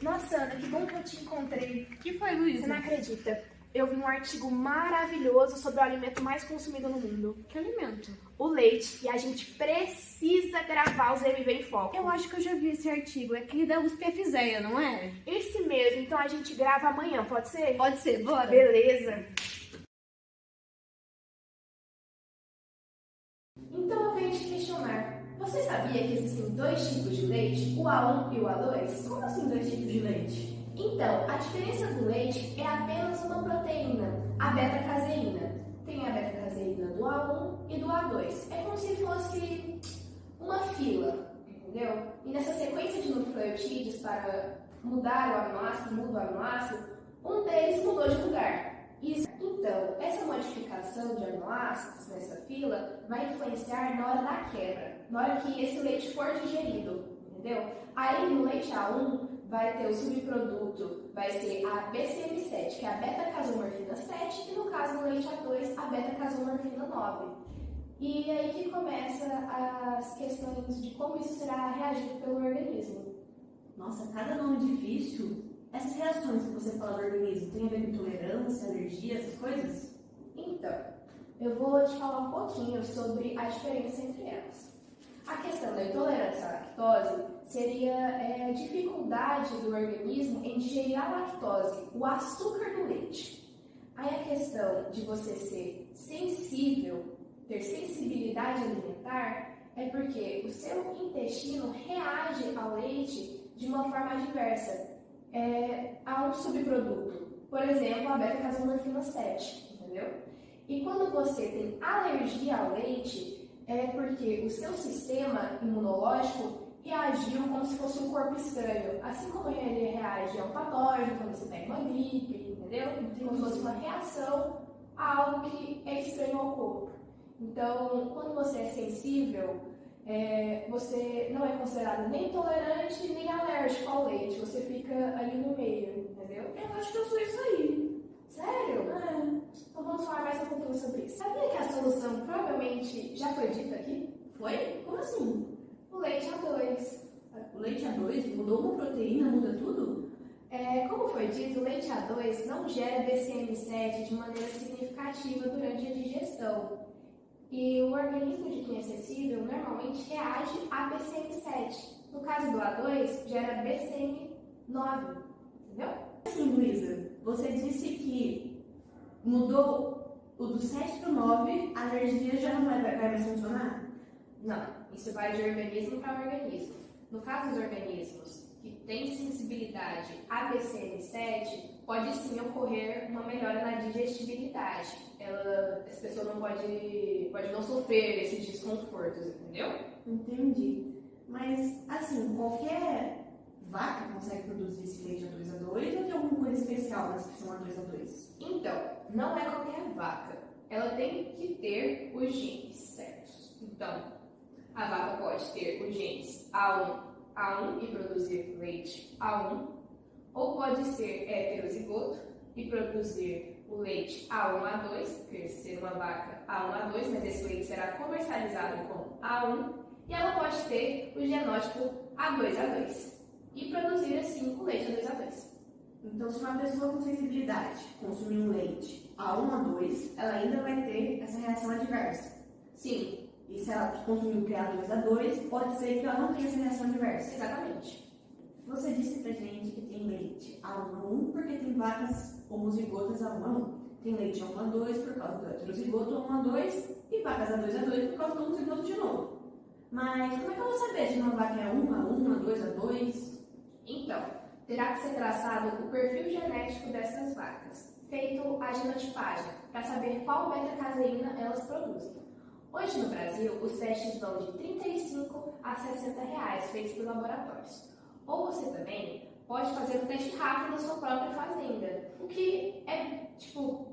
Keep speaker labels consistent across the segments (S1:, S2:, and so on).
S1: Nossa, Ana, que bom que eu te encontrei.
S2: Que foi, Luísa?
S1: Você não acredita? Eu vi um artigo maravilhoso sobre o alimento mais consumido no mundo.
S2: Que alimento?
S1: O leite. E a gente precisa gravar os MV em Foco.
S2: Eu acho que eu já vi esse artigo. É aquele da USP-FZEA, não é?
S1: Esse mesmo. Então a gente grava amanhã, pode ser?
S2: Pode ser, bora.
S1: Beleza. Então eu venho te questionar. Você sabia que existem dois tipos de leite? O A1 e o A2?
S3: Como assim dois tipos de leite?
S1: Então, a diferença do leite é apenas uma proteína, a beta-caseína. Tem a beta-caseína do A1 e do A2. É como se fosse uma fila, entendeu? E nessa sequência de nucleotídeos para mudar o aminoácido, muda o aminoácido, um deles mudou de lugar. Então, essa modificação de aminoácidos nessa fila vai influenciar na hora da quebra, na hora que esse leite for digerido, entendeu? Aí no leite A1 vai ter o subproduto, vai ser a BCM7, que é a beta-casomorfina 7, e no caso do leite A2, a beta-casomorfina 9. E aí que começa as questões de como isso será reagido pelo organismo.
S3: Nossa, cada nome difícil. Essas reações que você fala do organismo tem a ver com intolerância, alergia, essas coisas?
S1: Então, eu vou te falar um pouquinho sobre a diferença entre elas. A questão da intolerância à lactose seria a dificuldade do organismo em digerir a lactose, o açúcar do leite. Aí a questão de você ser sensível, ter sensibilidade alimentar, é porque o seu intestino reage ao leite de uma forma diversa. A um subproduto, por exemplo, a beta-casomorfina 7, entendeu? E quando você tem alergia ao leite, é porque o seu sistema imunológico reagiu como se fosse um corpo estranho, assim como ele reage a um patógeno quando você pega uma gripe, entendeu? Como se fosse uma reação a algo que é estranho ao corpo. Então, quando você é sensível, você não é considerado nem intolerante nem alérgico ao leite, você fica ali no meio, entendeu?
S3: Eu acho que eu sou isso aí.
S1: Sério? Então vamos falar mais um pouquinho sobre isso. Sabia que a solução provavelmente já foi dita aqui?
S3: Foi? Como assim?
S1: O leite A2.
S3: O leite A2 mudou uma proteína, muda tudo?
S1: Como foi dito, o leite A2 não gera BCM7 de maneira significativa durante a digestão. E o organismo de quem é sensível normalmente reage a BCM7. No caso do A2, gera BCM9. Entendeu?
S3: Assim, Luísa, você disse que mudou o do 7 para o 9, a alergia já não vai mais funcionar?
S1: Não, isso vai de organismo para organismo. No caso dos organismos que têm sensibilidade a BCM7, pode sim ocorrer uma melhora na digestibilidade. Essa pessoa não pode não sofrer esses desconfortos, entendeu?
S3: Entendi. Mas, assim, qualquer vaca consegue produzir esse leite A2A2 ou tem alguma coisa especial nas que são A2A2?
S1: Então, não é qualquer vaca. Ela tem que ter os genes certos. Então, a vaca pode ter os genes A1 e produzir leite A1, ou pode ser heterozigoto e produzir o leite A1A2, porque ser uma vaca A1A2, mas esse leite será comercializado com A1, e ela pode ter o genótipo A2A2 e produzir assim o leite A2A2.
S3: Então, se uma pessoa com sensibilidade consumir um leite A1A2, ela ainda vai ter essa reação adversa.
S1: Sim.
S3: E se ela consumir o A2A2, pode ser que ela não tenha essa reação adversa.
S1: Exatamente.
S3: Você disse pra gente que tem leite A1A1 porque tem vacas homozigotas A1A1. Tem leite A1A2 por causa do heterozigoto A1A2 e vacas A2A2 por causa do homozigoto de novo. Mas como é que eu vou saber se uma vaca é A1A1, A2A2?
S1: Então, terá que ser traçado o perfil genético dessas vacas, feito a genotipagem, para saber qual beta-caseína elas produzem. Hoje no Brasil, os testes vão de R$ 35 a R$ 60 feitos por laboratórios. Ou você também pode fazer um teste rápido na sua própria fazenda, o que é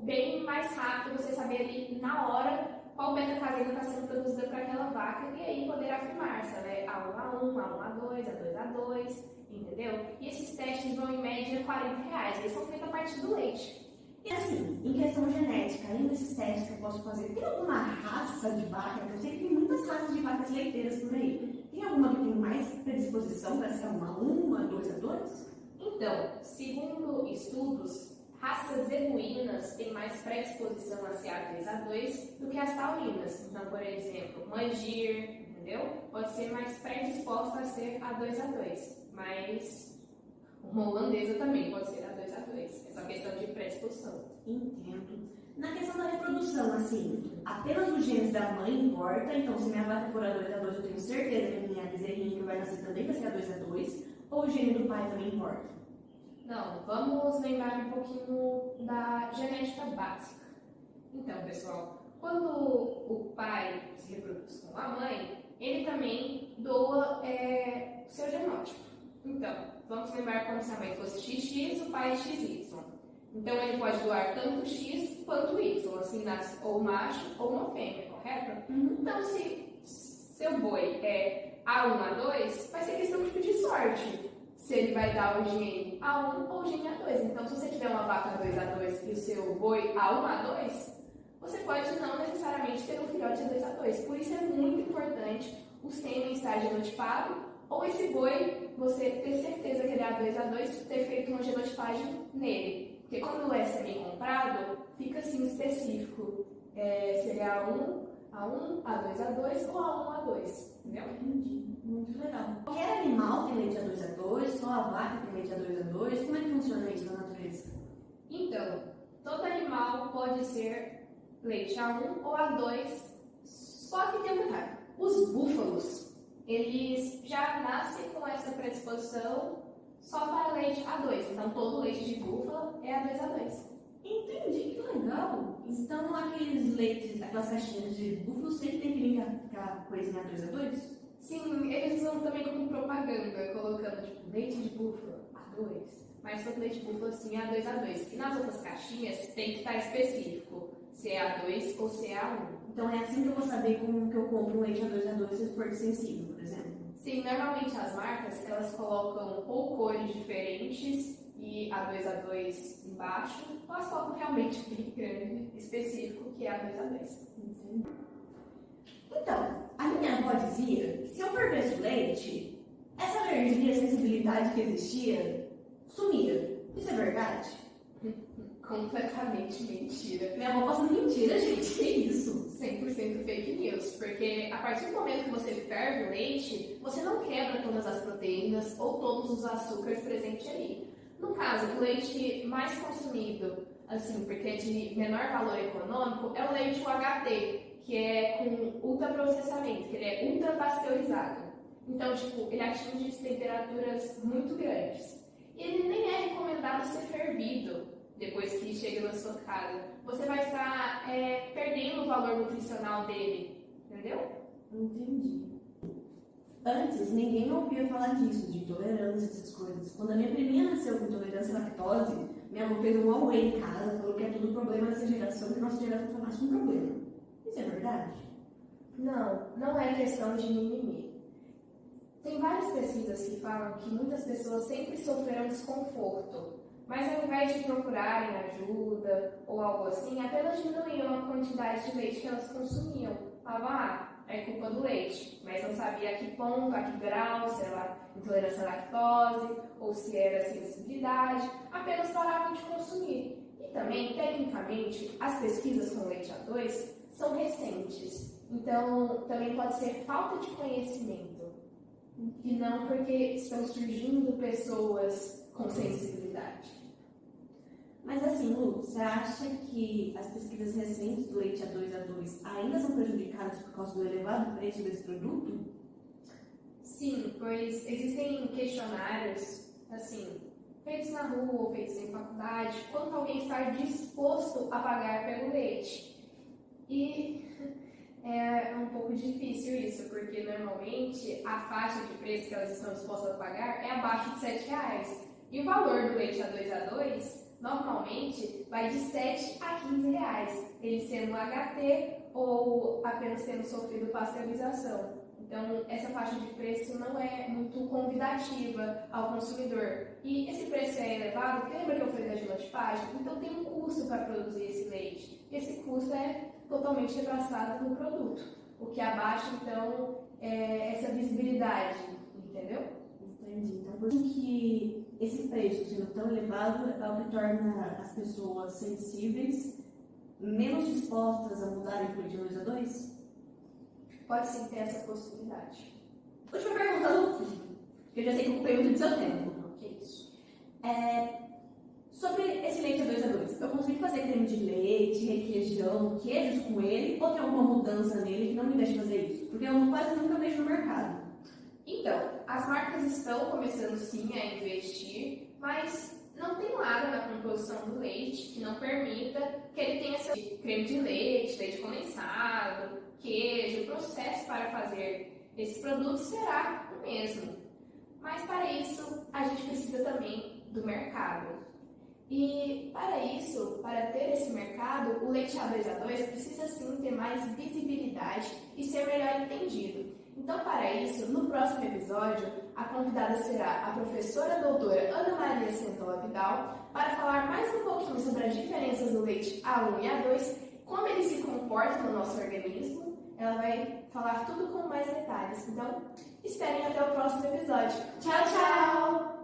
S1: bem mais rápido você saber ali na hora qual beta-caseína está sendo produzida para aquela vaca e aí poder afirmar se ela é A1A1, A1A2, A2A2, entendeu? E esses testes vão em média R$ 40, eles são feitos a partir do leite.
S3: E assim, em questão genética, além desses testes que eu posso fazer, tem alguma raça de vaca? Eu sei que tem muitas raças de vacas leiteiras por aí. Tem alguma que tem mais predisposição para ser uma A1, uma 2A2?
S1: Então, segundo estudos, raças zebuínas têm mais predisposição a ser A2A2 do que as taurinas. Então, por exemplo, Mangir, entendeu? Pode ser mais predisposta a ser A2A2, mas uma holandesa também pode ser A2A2. É só questão de predisposição.
S3: Entendo. Na questão da reprodução, assim, apenas os genes da mãe importa, então se minha vaca for A2A2, eu tenho certeza que a minha bezerrinha que vai nascer também vai ser A2A2, ou o gene do pai também importa?
S1: Não, vamos lembrar um pouquinho da genética básica. Então, pessoal, quando o pai se reproduz com a mãe, ele também doa seu genótipo. Então, vamos lembrar como se a mãe fosse XX, o pai XY. Então, ele pode doar tanto X quanto Y, assim nasce ou macho ou uma fêmea, correto? Então, se seu boi é A1, A2, vai ser questão de pedir sorte. Se ele vai dar o gene A1 ou o gene A2. Então, se você tiver uma vaca 2A2 e o seu boi A1, A2, você pode não necessariamente ter um filhote 2A2. Por isso é muito importante o sêmen estar genotipado ou esse boi, você ter certeza que ele é A2A2, ter feito uma genotipagem nele. Porque quando é sêmen comprado, fica assim específico. Se ele é A1, A2A2 ou A1A2. Entendeu?
S3: Entendi. Muito legal. Qualquer animal tem leite A2A2, só a vaca tem leite A2A2. Como é que funciona isso na natureza?
S1: Então, todo animal pode ser leite A1 ou A2, só que tem um detalhe. Os búfalos, eles já nascem com essa predisposição só para leite A2. Então, todo leite de búfala é A2A2.
S3: Entendi, que legal. Então, aqueles leites, aquelas caixinhas de búfalo sempre tem que vir com a coisinha A2A2?
S1: Sim, eles usam também como propaganda, colocando tipo leite de búfala A2. Mas todo leite de búfala sim é A2A2. E nas outras caixinhas tem que estar específico se é A2 ou se é A1.
S3: Então é assim que eu vou saber como que eu compro um leite A2A2 se for sensível, por exemplo?
S1: Sim, normalmente as marcas elas colocam ou cores diferentes e A2A2 embaixo, ou elas colocam realmente bem grande, específico, que é A2A2.
S3: Então, a minha avó dizia que se eu fervesse o leite, essa alergia, sensibilidade que existia, sumia. Isso é verdade?
S1: Completamente mentira.
S3: Minha avó passando mentira, gente. Que isso?
S1: 100% fake news, porque a partir do momento que você ferve o leite, você não quebra todas as proteínas ou todos os açúcares presentes ali. No caso, o leite mais consumido, assim, porque é de menor valor econômico, é o leite UHT, que é com ultraprocessamento, que ele é ultrapasteurizado. Então, tipo, ele atinge temperaturas muito grandes. E ele nem é recomendado ser fervido depois que chega na sua casa. Você vai estar perdendo o valor nutricional dele, entendeu?
S3: Entendi. Antes, ninguém ouvia falar disso, de intolerância, essas coisas. Quando a minha priminha nasceu com intolerância à lactose, minha avó fez um Huawei em casa, falou que é tudo problema dessa geração, que nossa geração só nasce com problema. Isso é verdade?
S1: Não, não é questão de mimimi. Tem várias pesquisas que falam que muitas pessoas sempre sofreram desconforto, mas ao invés de procurarem ajuda ou algo assim, apenas diminuíam a quantidade de leite que elas consumiam. Falavam, é culpa do leite, mas não sabia a que ponto, a que grau, se era intolerância à lactose ou se era sensibilidade, apenas paravam de consumir. E também, tecnicamente, as pesquisas com leite A2 são recentes, então também pode ser falta de conhecimento, e não porque estão surgindo pessoas com sensibilidade.
S3: Mas assim, Lu, você acha que as pesquisas recentes do leite A2A2 ainda são prejudicadas por causa do elevado preço desse produto?
S1: Sim, pois existem questionários, assim, feitos na rua ou feitos em faculdade, quanto alguém estar disposto a pagar pelo leite. E é um pouco difícil isso, porque normalmente a faixa de preço que elas estão dispostas a pagar é abaixo de R$7. E o valor do leite A2A2 normalmente vai de R$7 a R$15, ele sendo HT ou apenas tendo sofrido pasteurização. Então, essa faixa de preço não é muito convidativa ao consumidor. E esse preço é elevado, porque lembra que eu falei da genotipagem? Então, tem um custo para produzir esse leite. Esse custo é totalmente repassado no produto, o que abaixa, então, essa visibilidade, entendeu?
S3: Entendi. Então, por que esse preço sendo tão elevado é o que torna as pessoas sensíveis menos dispostas a mudarem para o de 2 a 2?
S1: Pode sim ter essa possibilidade.
S3: Última pergunta, Lu, que eu já sei que eu ocupei muito do seu tempo.
S1: Que é isso?
S3: Sobre esse leite a 2 a 2, eu consegui fazer creme de leite, requeijão, queijos com ele, ou tem alguma mudança nele que não me deixa fazer isso? Porque eu quase nunca vejo no mercado.
S1: Então, as marcas estão começando sim a investir, mas não tem nada na composição do leite que não permita que ele tenha essa creme de leite, leite condensado, queijo. O processo para fazer esses produtos será o mesmo. Mas para isso, a gente precisa também do mercado. E para isso, para ter esse mercado, o leite A2A2 precisa sim ter mais visibilidade e ser melhor entendido. Então, para isso, no próximo episódio, a convidada será a professora doutora Ana Maria Centola Vidal para falar mais um pouquinho sobre as diferenças do leite A1 e A2, como ele se comporta no nosso organismo. Ela vai falar tudo com mais detalhes. Então, esperem até o próximo episódio. Tchau, tchau!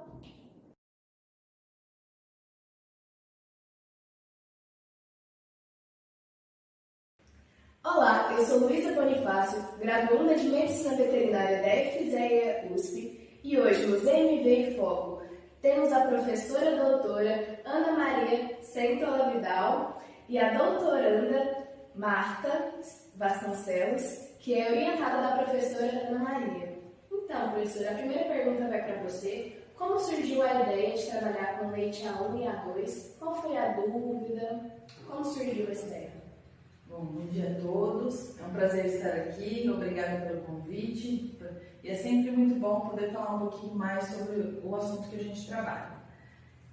S1: Olá, eu sou Luísa Bonifácio, graduanda de Medicina Veterinária da FZEA USP, e hoje no ZMV em Foco temos a professora doutora Ana Maria Centola Vidal e a doutoranda Marta Vasconcelos, que é orientada da professora Ana Maria. Então, professora, a primeira pergunta vai para você. Como surgiu a ideia de trabalhar com leite A1 e A2? Qual foi a dúvida? Como surgiu essa ideia?
S4: Bom dia a todos, é um prazer estar aqui, obrigada pelo convite e é sempre muito bom poder falar um pouquinho mais sobre o assunto que a gente trabalha.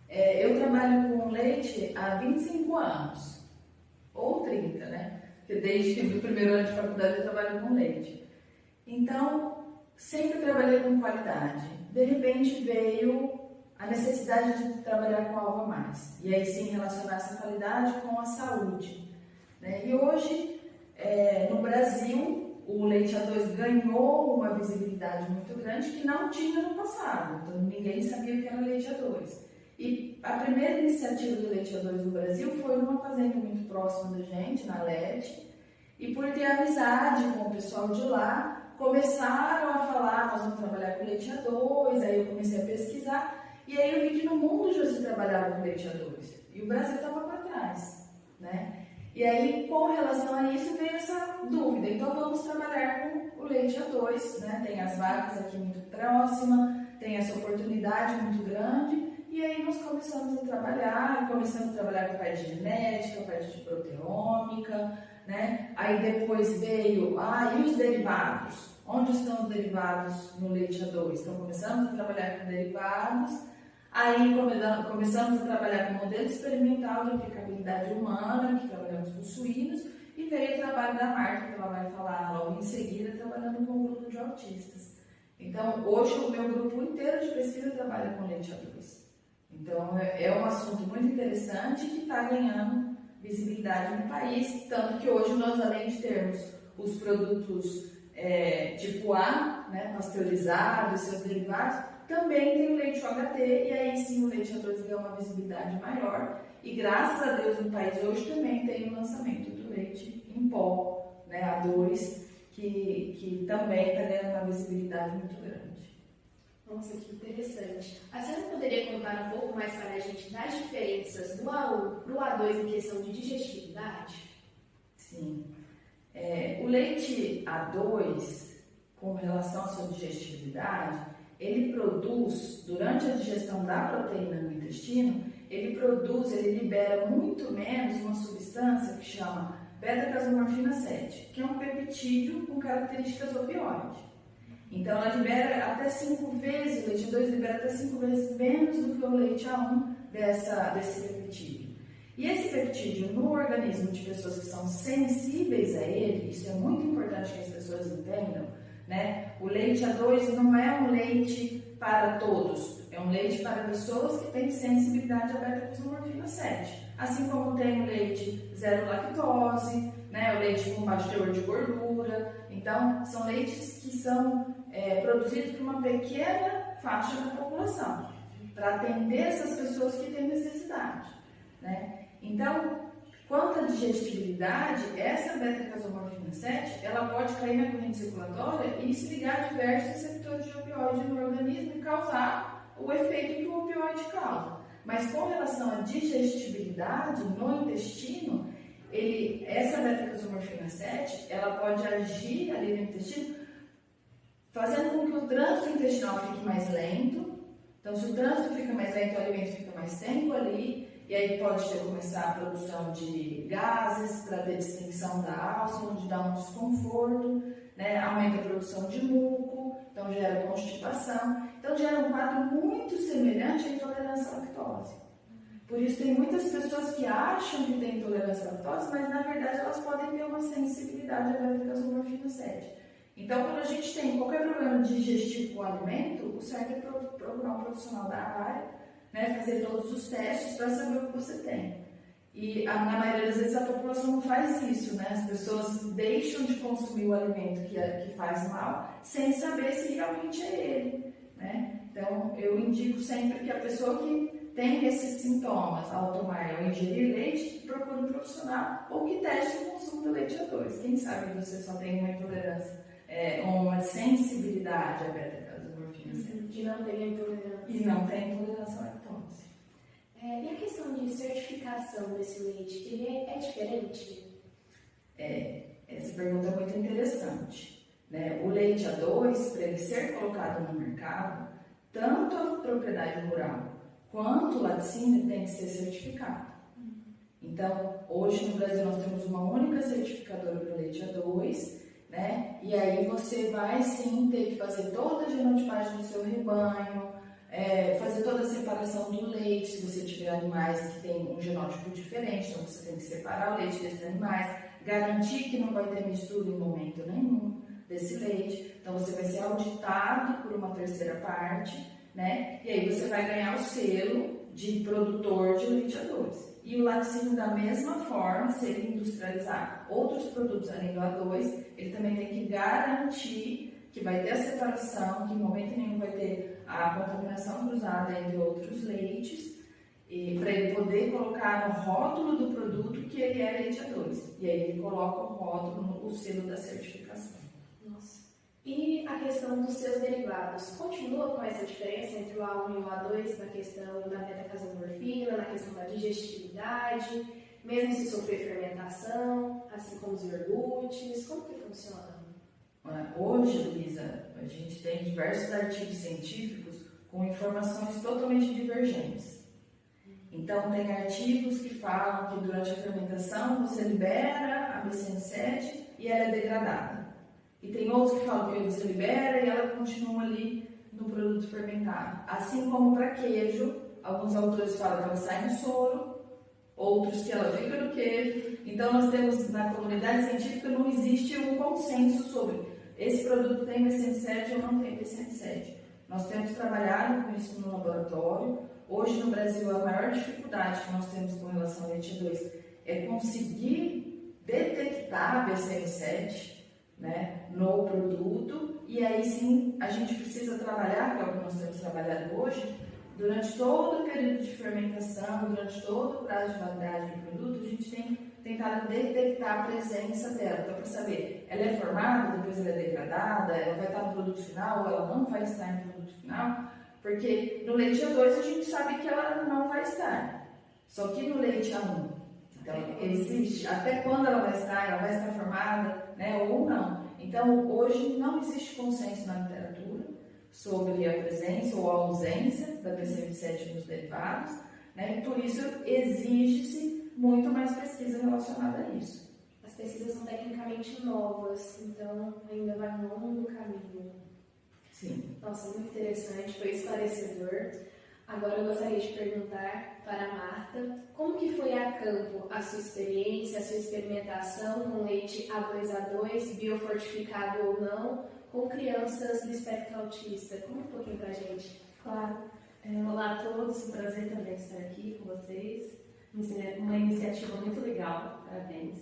S4: Eu trabalho com leite há 25 anos, ou 30, né? Porque desde o primeiro ano de faculdade eu trabalho com leite. Então, sempre trabalhei com qualidade. De repente veio a necessidade de trabalhar com algo a mais, e aí sim relacionar essa qualidade com a saúde. E hoje, no Brasil, o leite A2 ganhou uma visibilidade muito grande que não tinha no passado. Então, ninguém sabia o que era leite A2. E a primeira iniciativa do leite A2 no Brasil foi numa fazenda muito próxima da gente, na Lete. E por ter amizade com o pessoal de lá, começaram a falar, nós vamos trabalhar com leite A2. Aí eu comecei a pesquisar. E aí eu vi que no mundo já se trabalhava com leite A2. E o Brasil estava para trás, né? E aí, com relação a isso, veio essa dúvida. Então, vamos trabalhar com o leite A2, né? Tem as vacas aqui muito próximas, tem essa oportunidade muito grande. E aí, nós começamos a trabalhar com a parte de genética, a parte de proteômica, né? Aí, depois veio, e os derivados? Onde estão os derivados no leite A2? Então, começamos a trabalhar com derivados. Aí começamos a trabalhar com modelo experimental de aplicabilidade humana, que trabalhamos com suínos, e veio o trabalho da Marta, que ela vai falar logo em seguida, trabalhando com um grupo de autistas. Então, hoje o meu grupo inteiro de pesquisa trabalha com leite A2. Então, é um assunto muito interessante que está ganhando visibilidade no país, tanto que hoje nós, além de termos os produtos tipo A, né, pasteurizados, seus derivados, também tem o leite UHT, e aí sim o leite A2 ganha uma visibilidade maior. E graças a Deus no país hoje também tem o lançamento do leite em pó, né, A2, que também está ganhando uma visibilidade muito grande.
S1: Nossa, que interessante. A senhora poderia contar um pouco mais para a gente das diferenças do A1 para o A2 em questão de digestibilidade?
S4: Sim. O leite A2, com relação à sua digestibilidade, ele produz, durante a digestão da proteína no intestino, ele libera muito menos uma substância que chama beta-casomorfina 7, que é um peptídeo com características opioides. Então, ela libera até 5 vezes, o leite A2 libera até 5 vezes menos do que o leite A1 desse peptídeo. E esse peptídeo, no organismo de pessoas que são sensíveis a ele, isso é muito importante que as pessoas entendam, né? O leite A2 não é um leite para todos, é um leite para pessoas que têm sensibilidade à beta-casomorfina 7. Assim como tem o leite zero lactose, né? O leite com baixo teor de gordura. Então, são leites que são produzidos por uma pequena faixa da população, para atender essas pessoas que têm necessidade, né? Então, quanto à digestibilidade, essa beta-casomorfina 7, ela pode cair na corrente circulatória e se ligar a diversos receptores de opioide no organismo e causar o efeito que o opioide causa. Mas com relação à digestibilidade no intestino, essa beta-casomorfina 7, ela pode agir ali no intestino, fazendo com que o trânsito intestinal fique mais lento. Então, se o trânsito fica mais lento, o alimento fica mais tempo ali, e aí pode começar a produção de gases para ter distensão da alça, onde dá um desconforto, né? Aumenta a produção de muco, então gera constipação. Então, gera um quadro muito semelhante à intolerância à lactose. Por isso, tem muitas pessoas que acham que têm intolerância à lactose, mas na verdade elas podem ter uma sensibilidade à beta-casomorfina 7. Então, quando a gente tem qualquer problema digestivo com o alimento, o certo é procurar um profissional da área, né, fazer todos os testes para saber o que você tem. E na maioria das vezes a população não faz isso, né? As pessoas deixam de consumir o alimento que faz mal, sem saber se realmente é ele, né? Então, eu indico sempre que a pessoa que tem esses sintomas ao tomar ou ingerir leite, procure um profissional ou que teste o consumo do leite A2. Quem sabe você só tem uma intolerância uma sensibilidade à beta-casomorfina 7.
S1: E não tem intolerância.
S4: E não tem intolerância à lactose.
S1: E a questão de certificação desse leite, ele é diferente?
S4: Essa pergunta é muito interessante, né? O leite A2, para ele ser colocado no mercado, tanto a propriedade rural quanto o laticínio tem que ser certificado. Então, hoje no Brasil nós temos uma única certificadora para o leite A2, né? E aí você vai sim ter que fazer toda a genotipagem do seu rebanho, fazer toda a separação do leite, se você tiver animais que têm um genótipo diferente, então você tem que separar o leite desses animais, garantir que não vai ter mistura em momento nenhum desse leite, então você vai ser auditado por uma terceira parte, né? E aí você vai ganhar o selo de produtor de leite A2. E o laticínio, da mesma forma, se ele industrializar outros produtos além do A2, ele também tem que garantir que vai ter a separação, que em momento nenhum vai ter a contaminação cruzada entre outros leites, para ele poder colocar no rótulo do produto que ele é leite A2. E aí ele coloca o rótulo, o selo da certificação.
S1: Nossa. E a questão dos seus derivados, continua com essa diferença entre o A1 e o A2 na questão da beta-casomorfina, na questão da digestibilidade, mesmo se sofrer fermentação, assim como os iogurtes, como que funciona?
S4: Hoje, Luísa, a gente tem diversos artigos científicos com informações totalmente divergentes. Então, tem artigos que falam que durante a fermentação você libera a BCN7 e ela é degradada. E tem outros que falam que você libera e ela continua ali no produto fermentado. Assim como para queijo, alguns autores falam que ela sai no soro, outros que ela fica no queijo. Então, nós temos, na comunidade científica, não existe um consenso sobre esse produto tem BCN7 ou não tem BCN7. Nós temos trabalhado com isso no laboratório. Hoje, no Brasil, a maior dificuldade que nós temos com relação ao leite 2 é conseguir detectar a BCN7, né, no produto, e aí sim a gente precisa trabalhar, que é o que nós temos trabalhado hoje, durante todo o período de fermentação, durante todo o prazo de validade do produto, a gente tem tentado detectar a presença dela, então para saber, ela é formada, depois ela é degradada, ela vai estar no produto final ou ela não vai estar no produto final, porque no leite A2 a gente sabe que ela não vai estar, só que no leite A1, então existe, até quando ela vai estar formada, né, ou não. Então, hoje não existe consenso na literatura sobre a presença ou a ausência da BCN7 nos derivados, né, e por isso exige-se muito mais pesquisa relacionada a isso.
S1: As pesquisas são tecnicamente novas, então ainda vai um longo caminho.
S4: Sim.
S1: Nossa, muito interessante, foi esclarecedor. Agora eu gostaria de perguntar para a Marta, como que foi a campo a sua experiência, a sua experimentação com leite A2A2, biofortificado ou não, com crianças do espectro autista? Conta um pouquinho pra gente.
S3: Claro. Olá a todos, um prazer também estar aqui com vocês. Uma iniciativa muito legal, parabéns.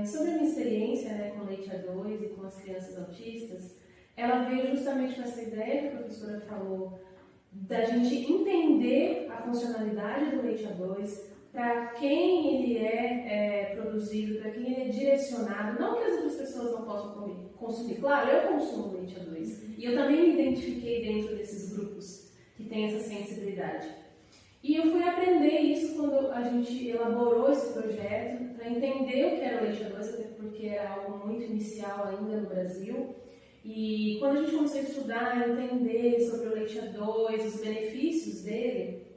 S5: Sobre a minha experiência, né, com leite A2 e com as crianças autistas, ela veio justamente com essa ideia que a professora falou, da gente entender a funcionalidade do leite A2, para quem ele é produzido, para quem ele é direcionado. Não que as outras pessoas não possam consumir. Claro, eu consumo leite A2 e eu também me identifiquei dentro desses grupos que têm essa sensibilidade. E eu fui aprender isso quando a gente elaborou esse projeto, para entender o que era o leite A2, até porque era algo muito inicial ainda no Brasil. E quando a gente começou a estudar, entender sobre o leite A2, os benefícios dele,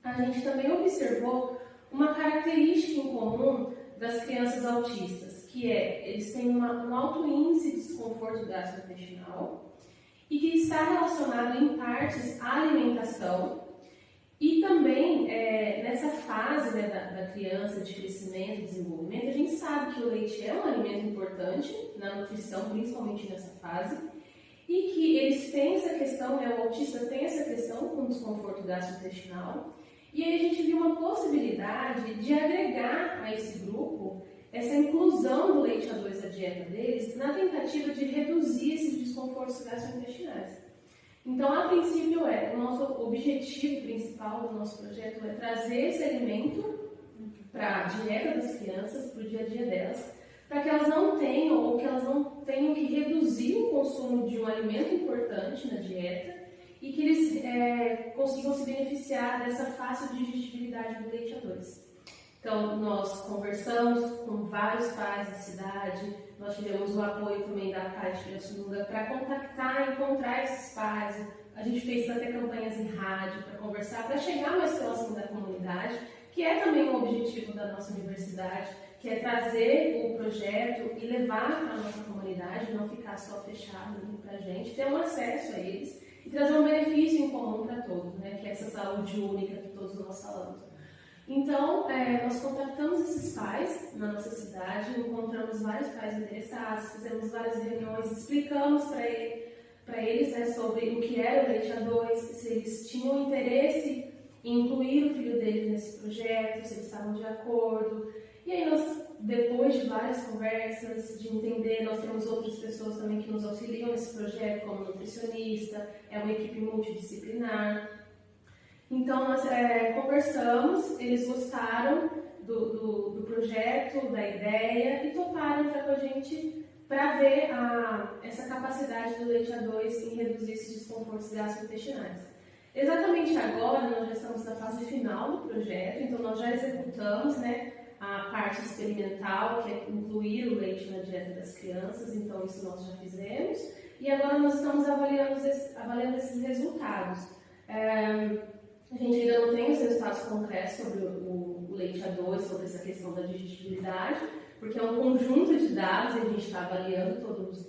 S5: a gente também observou uma característica em comum das crianças autistas, que eles têm um alto índice de desconforto gastrointestinal e que está relacionado em partes à alimentação e também nessa fase, né, da criança de crescimento e desenvolvimento. A gente sabe que o leite é um alimento importante na nutrição, principalmente nessa fase, e que eles têm essa questão, né, o autista tem essa questão com desconforto gastrointestinal. E aí a gente viu uma possibilidade de agregar a esse grupo essa inclusão do leite A2 à dieta deles, na tentativa de reduzir esses desconfortos gastrointestinais. Então, a princípio, o nosso objetivo principal do nosso projeto é trazer esse alimento para a dieta das crianças, para o dia a dia delas, para que elas não tenham, ou que elas não tenham que reduzir o consumo de um alimento importante na dieta, e que eles consigam se beneficiar dessa fácil digestibilidade do leite A2. Então, nós conversamos com vários pais da cidade, nós tivemos o apoio também da PAI Pirassununga para contactar e encontrar esses pais. A gente fez até campanhas em rádio para conversar, para chegar mais próximo da comunidade, que é também um objetivo da nossa universidade, que é trazer o projeto e levar para a nossa comunidade, não ficar só fechado para a gente, ter um acesso a eles e trazer um benefício em comum para todos, né, que é essa saúde única que todos nós falamos. Então, nós contactamos esses pais na nossa cidade, encontramos vários pais interessados, fizemos várias reuniões, explicamos para eles, né, sobre o que era o leite A2, se eles tinham interesse em incluir o filho deles nesse projeto, se eles estavam de acordo. E aí nós, depois de várias conversas, de entender, nós temos outras pessoas também que nos auxiliam nesse projeto, como nutricionista, é uma equipe multidisciplinar. Então, nós conversamos, eles gostaram do projeto, da ideia e toparam entrar com a gente para ver essa capacidade do leite A2 em reduzir esses desconfortos gastrointestinais. Exatamente agora, nós já estamos na fase final do projeto, então nós já executamos, né, a parte experimental, que é incluir o leite na dieta das crianças, então isso nós já fizemos, e agora nós estamos avaliando esses resultados. A gente ainda não tem os resultados concretos sobre o leite A2, sobre essa questão da digestibilidade, porque é um conjunto de dados e a gente está avaliando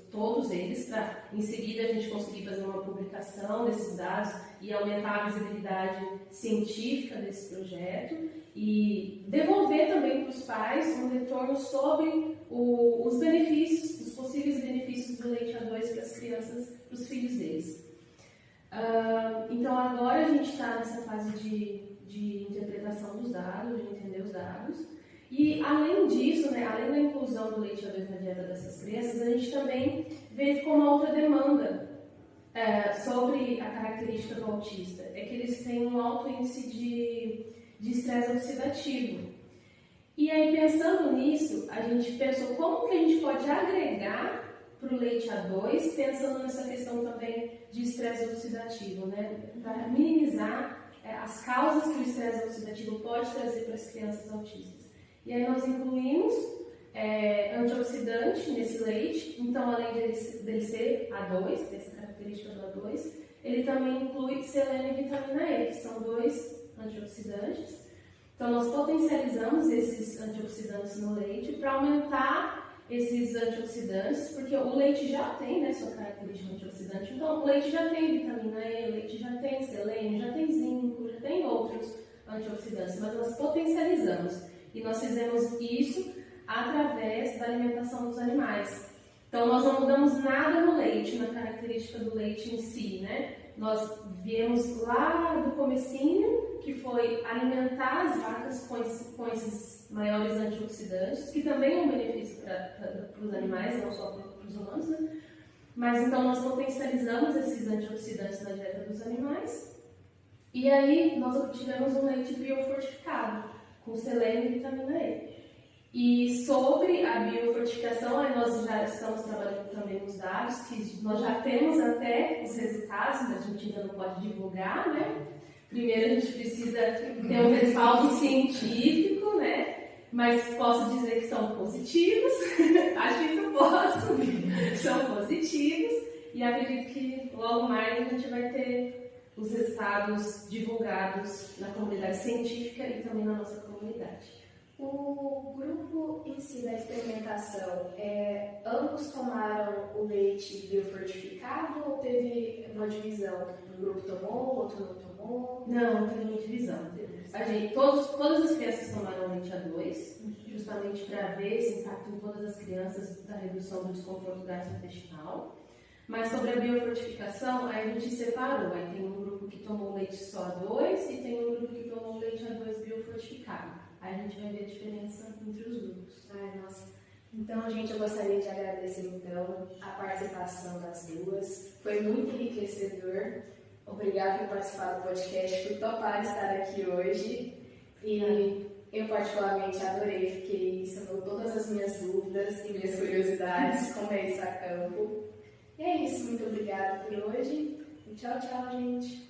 S5: todos eles para, em seguida, a gente conseguir fazer uma publicação desses dados e aumentar a visibilidade científica desse projeto e devolver também para os pais um retorno sobre os benefícios, os possíveis benefícios do leite A2 para as crianças, para os filhos deles. Então agora a gente está nessa fase de interpretação dos dados, de entender os dados, e além disso, né, além da inclusão do leite A2 na dieta dessas crianças, a gente também verificou uma outra demanda sobre a característica do autista, é que eles têm um alto índice de estresse oxidativo. E aí, pensando nisso, a gente pensou como que a gente pode agregar para o leite A2, pensando nessa questão também de estresse oxidativo, né? Para minimizar as causas que o estresse oxidativo pode trazer para as crianças autistas. E aí nós incluímos antioxidante nesse leite, então além dele ser A2, dessa característica do A2, ele também inclui selênio e vitamina E, que são dois antioxidantes. Então nós potencializamos esses antioxidantes no leite para aumentar esses antioxidantes, porque o leite já tem, né, sua característica antioxidante, então o leite já tem vitamina E, o leite já tem selênio, já tem zinco, já tem outros antioxidantes, mas nós potencializamos e nós fizemos isso através da alimentação dos animais. Então nós não mudamos nada no leite, na característica do leite em si, né? Nós viemos lá do comecinho, que foi alimentar as vacas com esses maiores antioxidantes, que também é um benefício para os animais, não só para os humanos, né? Mas então nós potencializamos esses antioxidantes na dieta dos animais. E aí nós obtivemos um leite biofortificado, com selênio e vitamina E. E sobre a biofortificação, aí nós já estamos trabalhando também nos dados, que nós já temos até os resultados, mas a gente ainda não pode divulgar, né? Primeiro a gente precisa ter um respaldo científico, né? Mas posso dizer que são positivos, acho que isso posso, são positivos, e acredito que logo mais a gente vai ter os resultados divulgados na comunidade científica e também na nossa comunidade.
S1: O grupo em si da experimentação, ambos tomaram o leite biofortificado ou teve uma divisão? Um grupo tomou, o outro não tomou?
S5: Não, teve uma divisão. Todas as crianças tomaram leite A2, justamente para ver esse impacto em todas as crianças da redução do desconforto gastrointestinal. Mas sobre a biofortificação, aí a gente separou. Aí tem um grupo que tomou leite só A2 e tem um grupo que tomou leite A2 biofortificado. Aí a gente vai ver a diferença entre os grupos.
S1: Ai, nossa. Então, gente, eu gostaria de agradecer, então, a participação das duas. Foi muito enriquecedor. Obrigada por participar do podcast, por topar estar aqui hoje. E eu, particularmente, adorei. Fiquei sanando todas as minhas dúvidas e minhas curiosidades com eles a campo. E é isso. Muito obrigada por hoje. E tchau, tchau, gente.